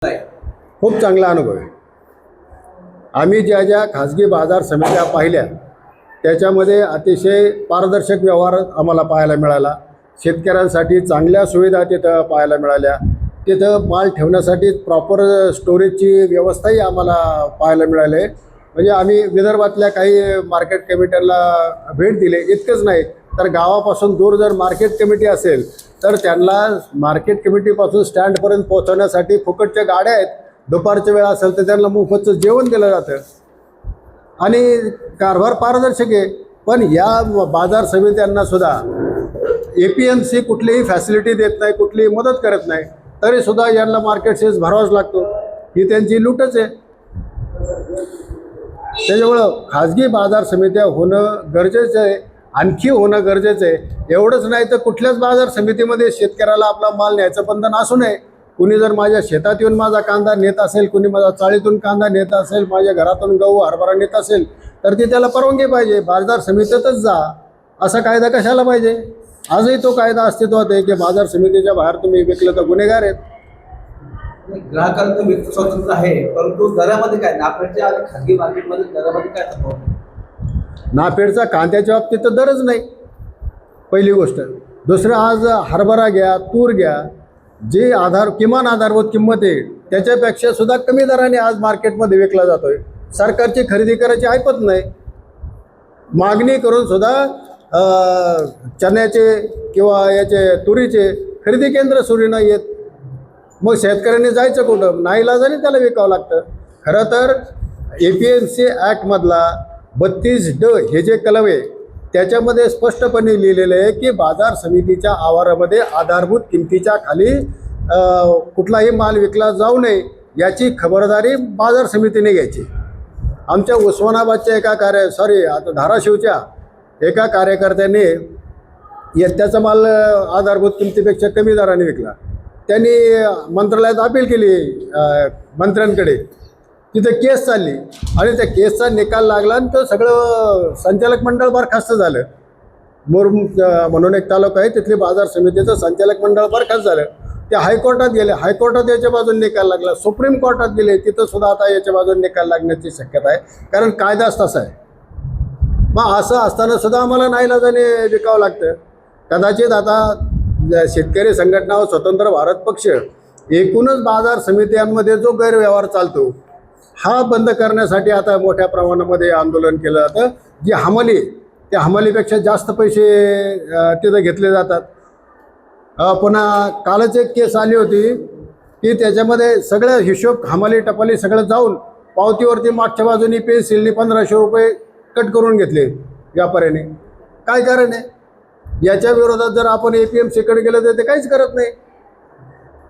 खूप चांगला अनुभव आहे। आम्ही ज्या ज्या खाजगी बाजार समित्या पाहिल्या त्याच्यामध्ये अतिशय पारदर्शक व्यवहार आम्हाला पाहायला मिळाला। शेतकऱ्यांसाठी चांगल्या सुविधा तिथं पाहायला मिळाल्या। तिथं माल ठेवण्यासाठी प्रॉपर स्टोरेजची व्यवस्थाही आम्हाला पाहायला मिळाली। म्हणजे आम्ही विदर्भातल्या काही मार्केट कमिट्यांना भेट दिली। इतकंच नाही तर गावापासून दूर जर मार्केट कमिटी असेल तर त्यांना मार्केट कमिटीपासून स्टँडपर्यंत पोहोचवण्यासाठी फुकटच्या गाड्या आहेत। दुपारच्या वेळ असेल तर त्यांना मोफतचं जेवण दिलं जातं आणि कारभार पारदर्शक आहे। पण या बाजार समित्यांना सुद्धा APMC कुठलीही फॅसिलिटी देत नाही, कुठलीही मदत करत नाही, तरीसुद्धा यांना मार्केट सेस भरावाच लागतो। ही त्यांची लूटच आहे। त्याच्यामुळं खाजगी बाजार समित्या होणं गरजेचं आहे, आणखी होणं गरजेचं आहे। एवढंच नाही तर कुठल्याच बाजार समितीमध्ये शेतकऱ्याला आपला माल न्यायचं बंधन असू नये। कुणी जर माझ्या शेतात येऊन माझा कांदा नेत असेल, कुणी माझा चाळीतून कांदा नेत असेल, माझ्या घरातून गहू हरभरा नेत असेल तर ती त्याला परवानगी पाहिजे। बाजार समितीतच जा असा कायदा कशाला पाहिजे? आजही तो कायदा अस्तित्वात आहे की बाजार समितीच्या बाहेर तुम्ही विकलं तर गुन्हेगार आहेत। ग्राहकांचं व्यक्त स्वातंत्र्य आहे, परंतु दरामध्ये काय नाफेडच्या आणि खाजगी मार्केटमध्ये दरामध्ये काय तफावत? नाफेडचा कांद्याच्या बाबतीत तर दरच नाही, पहिली गोष्ट। दुसरं, आज हरभरा घ्या, तूर घ्या, जी किमान आधारभूत किंमत आहे त्याच्यापेक्षा सुद्धा कमी दराने आज मार्केटमध्ये विकला जातोय। सरकारची खरेदी करायची ऐपत नाही। मागणी करून सुद्धा चण्याचे किंवा याचे तुरीचे खरेदी केंद्र सुरू नाही येत। मग शेतकऱ्यांनी जायचं कुठं? नाईलाजाने त्याला विकावं लागतं। खरं तर APMC ॲक्टमधला 32D हे जे कलम आहे त्याच्यामध्ये स्पष्टपणे लिहिलेलं आहे की बाजार समितीच्या आवारामध्ये आधारभूत किमतीच्या खाली कुठलाही माल विकला जाऊ नये याची खबरदारी बाजार समितीने घ्यायची। आमच्या उस्मानाबादच्या आता धाराशिवच्या एका कार्यकर्त्याने त्याचा माल आधारभूत किमतीपेक्षा कमी दराने विकला। त्यांनी मंत्रालयात अपील केली मंत्र्यांकडे, तिथं केस चालली आणि त्या केसचा निकाल लागला आणि तो सगळं संचालक मंडळ बरखास्त झालं। मुरुम म्हणून एक तालुका आहे, तिथली बाजार समितीचं संचालक मंडळ बरखास्त झालं। ते हायकोर्टात गेले, हायकोर्टात याच्या बाजूने निकाल लागला, सुप्रीम कोर्टात गेले, तिथं सुद्धा आता याच्या बाजूने निकाल लागण्याची शक्यता आहे, कारण कायदाच तसा आहे। मग असं असताना सुद्धा आम्हाला नाईलाजाने विकावं लागतं। कदाचित आता शेतकरी संघटना व स्वतंत्र भारत पक्ष एकूणच बाजार समित्यांमध्ये जो गैरव्यवहार चालतो हा बंद करण्यासाठी आता मोठ्या प्रमाणामध्ये आंदोलन केलं जातं। जी हमाली त्या हमालीपेक्षा जास्त पैसे तिथं घेतले जातात। पुन्हा कालच एक केस आली होती की त्याच्यामध्ये सगळं हिशोब हमाली टपाली सगळं जाऊन पावतीवरती मागच्या बाजूनी पेन्सिलने 1500 रुपये कट करून घेतले व्यापाऱ्याने। काय कारण आहे? याच्या विरोधात जर आपण APMCकडे गेलो तर ते काहीच करत नाही।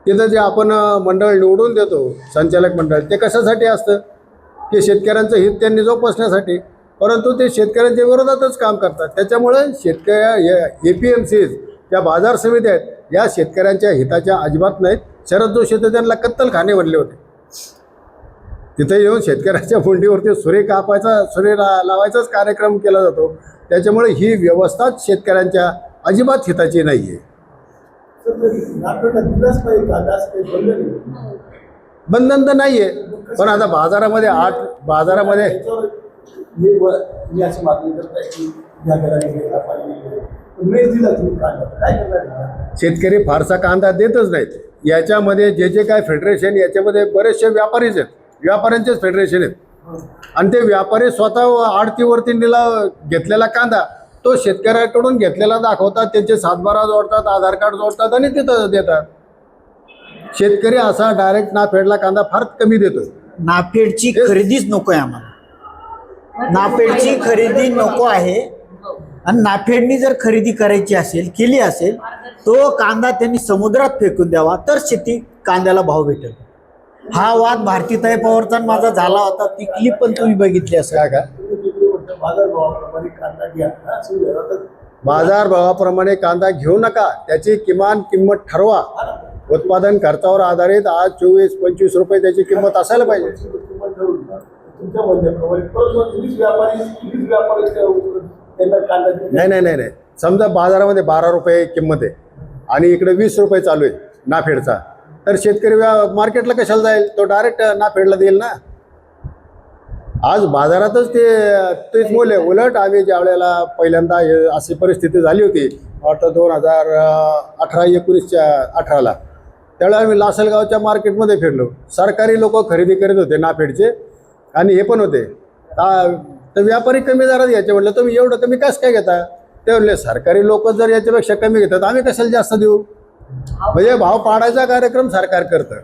तिथं जे आपण मंडळ निवडून देतो, संचालक मंडळ, ते कशासाठी असतं की शेतकऱ्यांचं हित त्यांनी जोपासण्यासाठी, परंतु ते शेतकऱ्यांच्या विरोधातच काम करतात। त्याच्यामुळे APMC त्या बाजार समित्या आहेत या शेतकऱ्यांच्या हिताच्या अजिबात नाहीत। शरद जोशी तर त्यांना कत्तलखाने बनले होते। तिथे येऊन शेतकऱ्याच्या मुंडीवरती सुरे लावायचाच कार्यक्रम केला जातो। त्याच्यामुळे ही व्यवस्थाच शेतकऱ्यांच्या अजिबात हिताची नाही आहे। बंधन तर नाही आहे, पण आता बाजारामध्ये शेतकरी फारसा कांदा देतच नाहीत। याच्यामध्ये जे काय फेडरेशन, याच्यामध्ये बरेचसे व्यापारीच आहेत, व्यापाऱ्यांचेच फेडरेशन आहेत आणि ते व्यापारी स्वतः आडतीवरती घेतलेला कांदा तो शेतकऱ्याकडून घेतलेला दाखवतात, त्यांचे सातबारा जोडतात, आधार कार्ड जोडतात आणि तिथं देतात। शेतकरी असा डायरेक्ट नाफेडला कांदा फार कमी देतो। नाफेडची खरेदीच नको आहे आम्हाला, नाफेडची खरेदी नको आहे। आणि नाफेडनी जर खरेदी करायची असेल, केली असेल, तो कांदा त्यांनी समुद्रात फेकून द्यावा, तर शेती कांद्याला भाव भेटेल। हा वाद भारतीताई पवारचा माझा झाला होता, ती क्लिप पण तुम्ही बघितली असेल का? बाजार भावाप्रमाणे कांदा घेऊ नका, त्याची किमान किंमत ठरवा। उत्पादन खर्चावर आधारित आज 24-25 रुपये त्याची किंमत असायला पाहिजे। नाही, समजा बाजारामध्ये 12 रुपये किंमत आहे आणि इकडे 20 रुपये चालू आहे नाफेडचा, तर शेतकरी मार्केटला कशाला जाईल, तो डायरेक्ट नाफेडला देईल ना. आज बाजारातच तेच मूल्य. उलट आम्ही ज्या वेळेला पहिल्यांदा अशी परिस्थिती झाली होती वाटतं 2018 त्यावेळेला आम्ही लासलगावच्या मार्केटमध्ये फिरलो. सरकारी लोक खरेदी करीत होते नाफेडचे आणि हे पण होते. तर व्यापारी कमी दरात घ्यायचे. म्हटलं तुम्ही एवढं कमी कसं काय घेता? ते म्हणले सरकारी लोक जर याच्यापेक्षा कमी घेतात आम्ही कशाला जास्त देऊ. म्हणजे भाव पाडायचा कार्यक्रम सरकार करतं.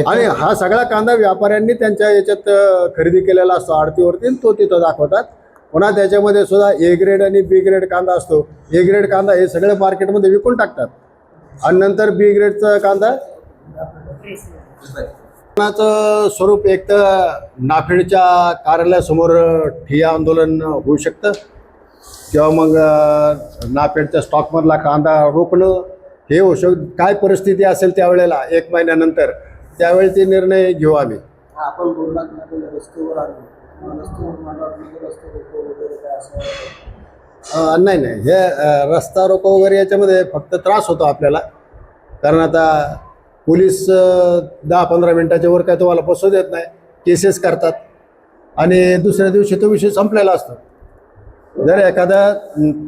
आणि हा सगळा कांदा व्यापाऱ्यांनी त्यांच्या याच्यात खरेदी केलेला असतो आडतीवरती, तो तिथं दाखवतात. पुन्हा त्याच्यामध्ये सुद्धा ए ग्रेड आणि बी ग्रेड कांदा असतो. ए ग्रेड कांदा हे सगळे मार्केटमध्ये विकून टाकतात आणि नंतर बी ग्रेडचा कांदा स्वरूप एक तर नाफेडच्या कार्यालयासमोर ठिय्या आंदोलन होऊ शकतं किंवा मग नाफेडच्या स्टॉकमधला कांदा रोखणं हे होऊ शकतं. काय परिस्थिती असेल त्यावेळेला 1 महिन्यानंतर त्यावेळी ते निर्णय घेऊ आम्ही. आपण बोललात ना रस्त्यावर आलो, रस्त्यावर मला रस्ते रोको वगैरे काय असं नाही हे रस्ता रोको वगैरे याच्यामध्ये फक्त त्रास होतो आपल्याला. कारण आता पोलीस 10-15 मिनिटाच्या वर काय तुम्हाला बसू देत नाही, केसेस करतात आणि दुसऱ्या दिवशी तो विषय संपलेला असतो. जर एखादा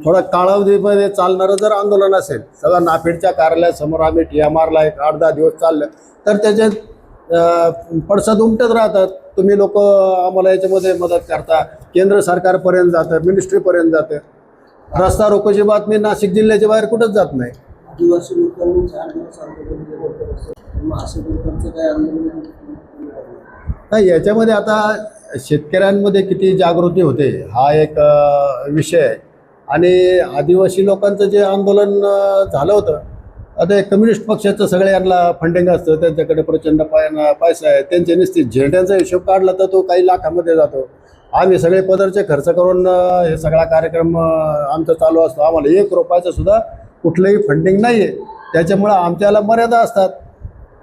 थोडा कालावधीमध्ये चालणारं जर आंदोलन असेल, सगळं नाफेडच्या कार्यालयासमोर आम्ही ठिय्या मारला 8-10 दिवस चाललं तर त्याच्यात पडसाद उमटत राहतात. तुम्ही लोक आम्हाला याच्यामध्ये मदत करता, केंद्र सरकारपर्यंत जातं, मिनिस्ट्रीपर्यंत जातं. रस्ता रोकोची बातमी नाशिक जिल्ह्याच्या बाहेर कुठंच जात नाही. आदिवासी लोकांनी 4 दिवस आंदोलन केलं होतं, मग असे लोकांचं काय आंदोलन नाही. याच्यामध्ये आता शेतकऱ्यांमध्ये किती जागृती होते हा एक विषय आहे. आणि आदिवासी लोकांचं जे आंदोलन झालं होतं, आता कम्युनिस्ट पक्षाचं सगळे यांना फंडिंग असतं, त्यांच्याकडे प्रचंड पैसा आहे, त्यांचे निश्चित झेंड्यांचा हिशोब काढला तर तो काही लाखामध्ये जातो. आम्ही सगळे पदरचे खर्च करून हे सगळा कार्यक्रम आमचा चालू असतो. आम्हाला 1 रुपयाचं सुद्धा कुठलंही फंडिंग नाही आहे. त्याच्यामुळं आमच्याला मर्यादा असतात.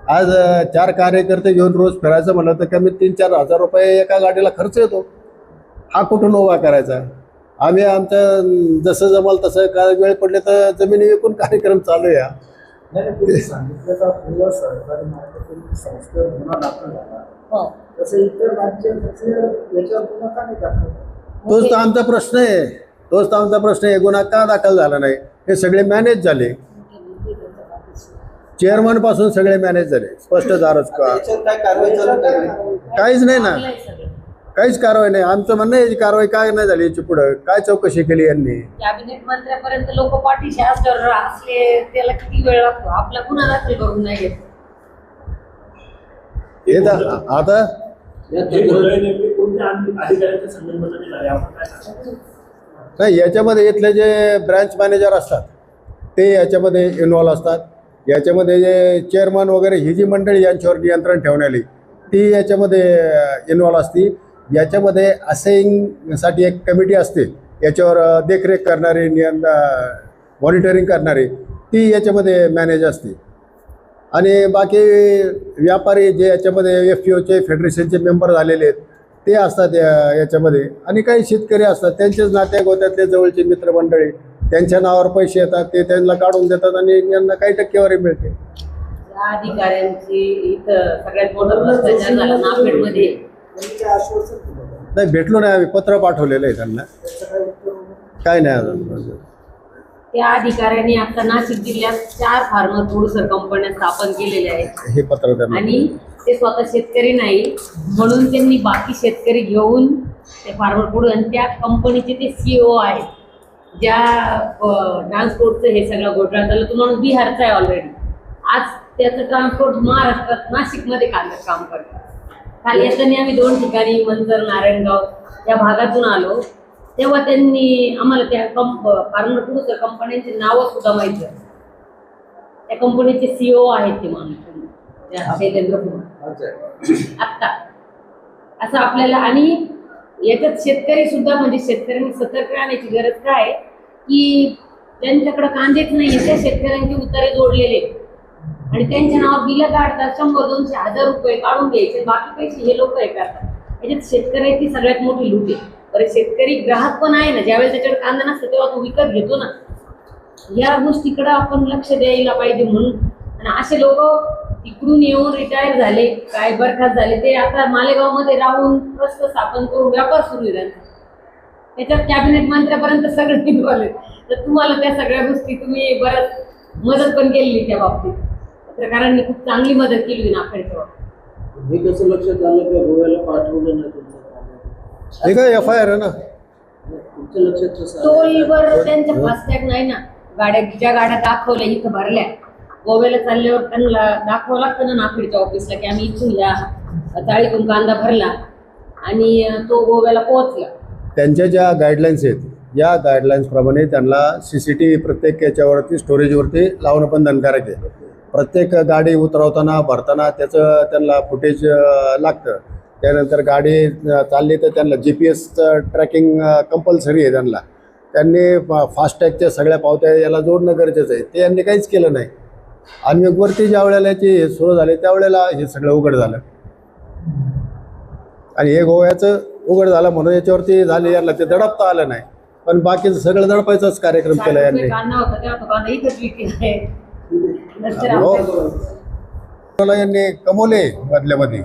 आज 4 कार्यकर्ते घेऊन रोज फिरायचं म्हणलं तर कमीत 3-4 हजार रुपये एका गाडीला खर्च येतो. हा कुठून उभा करायचा? आम्ही आमचं जसं जमल तसं काय वेळ पडले तर जमिनी विकून कार्यक्रम चालू आहे. तोच तर आमचा प्रश्न आहे. गुन्हा का दाखल झाला नाही? हे सगळे मॅनेज झाले. चेअरमन पासून सगळे मॅनेज झाले. स्पष्ट दारच काय कारवाई चालू काहीच नाही ना, काहीच कारवाई नाही. आमचं म्हणणं याची कारवाई काय नाही झाली, याची पुढं काय चौकशी केली यांनी? कॅबिनेट मंत्र्यापर्यंत लोक पाठीशी असले त्याला किती वेळ लागतो? आपला गुन्हा दाखल करून नाही घेत. हे तर आता नाही, याच्यामध्ये इथले जे ब्रँच मॅनेजर असतात ते याच्यामध्ये इन्व्हॉल्व असतात. याच्यामध्ये जे चेअरमन वगैरे ही जी मंडळी यांच्यावर नियंत्रण ठेवण्याली ती याच्यामध्ये इन्व्हॉल्व असते. याच्यामध्ये असेंगसाठी एक कमिटी असते, याच्यावर देखरेख करणारी, मॉनिटरिंग करणारी, ती याच्यामध्ये मॅनेज असते. आणि बाकी व्यापारी जे याच्यामध्ये FPOचे फेडरेशनचे मेंबर झालेले आहेत ते असतात याच्यामध्ये. आणि काही शेतकरी असतात, त्यांचेच नात्या गोत्यातले जवळचे मित्रमंडळी, त्यांच्या नावावर पैसे येतात, ते त्यांना काढून देतात आणि यांना काही टक्केवारी मिळते. अधिकाऱ्यांची इथं सगळ्यात मोठा भ्रष्टाचार झाला नाफेडमध्ये. नाही, भेटलो नाही आम्ही, पत्र पाठवलेलं आहे त्यांना, काय नाही अजून. त्या अधिकाऱ्यांनी आता नाशिक जिल्ह्यात 4 फार्मर प्रोड्युसर कंपन्या स्थापन केलेल्या आहेत. हे पत्र त्यांना, आणि ते स्वतः शेतकरी नाही म्हणून त्यांनी बाकी शेतकरी घेऊन ते फार्मर प्रोड्युसर, आणि त्या कंपनीचे ते CEO आहेत. ज्या ट्रान्सपोर्टचं हे सगळं घोटाळा झालं, तो माणूस बिहारचा आहे ऑलरेडी. आज त्याचं ट्रान्सपोर्ट महाराष्ट्रात नाशिकमध्ये काम करतं. काल येताना आम्ही 2 ठिकाणी मंचर, नारायणगाव या भागातून आलो, तेव्हा त्यांनी आम्हाला त्या फार्मर प्रोड्युसर कंपन्यांची नावं सुद्धा माहीत झाली. त्या कंपनीचे CEO आहेत ते माणूस शैलेंद्र कुमार आत्ता. असं आपल्याला, आणि याच्यात शेतकरी सुद्धा, म्हणजे शेतकऱ्यांनी सतर्क राहण्याची गरज काय की त्यांच्याकडे कांदेच नाही, त्या शेतकऱ्यांचे उतारे जोडलेले आणि त्यांच्या नावावर बिलं काढतात, 100-200 हजार रुपये काढून घ्यायचे, बाकी पैसे हे लोक हे करतात. याच्यात शेतकऱ्याची सगळ्यात मोठी लूट आहे. बरं, शेतकरी ग्राहक पण आहे ना, ज्यावेळेस त्याच्याकडे कांदा नसतो तेव्हा तो विकत घेतो ना, या गोष्टीकडे आपण लक्ष द्यायला पाहिजे म्हणून. आणि असे लोक तिकडून येऊन रिटायर झाले, काय बरखास्त झाले, ते आता मालेगावमध्ये राहून प्रस्त स्थापन करून व्यापार सुरू आहे त्यांचा. त्याच्यात कॅबिनेट मंत्र्यापर्यंत सगळे इन्व्हॉल्व. तर तुम्हाला त्या सगळ्या गोष्टी तुम्ही बरंच मदत पण केली त्या बाबतीत. पत्रकारांनी खूप चांगली मदत केली नाफेडच्या बाबतीत. हे कसं लक्षात आलं की गोव्याला पाठवलं नाही तुमचं? हे काय FIR आहे ना. तुमच्या लक्षात कसं आलं? टोलवर त्यांच्या फास्टॅग नाही ना. ज्या गाड्या दाखवल्या इथं भरल्या, गोव्याला चालल्यावर त्यांना दाखवावं लागतं ना नाफेडच्या ऑफिसला की आम्ही इथून या चाळीतून कांदा भरला आणि तो गोव्याला पोहोचला. त्यांच्या ज्या गाईडलाईन्स आहेत, या गाईडलाईन्सप्रमाणे त्यांना CCTV प्रत्येक याच्यावरती स्टोरेजवरती लावणं पण बंधनकारक आहे. प्रत्येक गाडी उतरवताना भरताना त्याचं त्यांना फुटेज लागतं. त्यानंतर गाडी चालली तर त्यांना GPS ट्रॅकिंग कंपल्सरी आहे त्यांना. त्यांनी फास्टॅगच्या सगळ्या पावत्या याला जोडणं गरजेचं आहे. ते यांनी काहीच केलं नाही. आणि वरती ज्या वेळेला याची हे सुरू झाले त्यावेळेला हे सगळं उघड झालं. आणि हे गोव्याचं उघड झालं म्हणून याच्यावरती झाले, यांना ते दडपता आलं नाही. पण बाकीचं सगळं दडपायचाच कार्यक्रम केला यांनी. कांदा होता तेव्हा तो कांदा इथंच विकला आहे. नंतर हो. आपल्या- यांनी कमवले मधल्यामध्ये.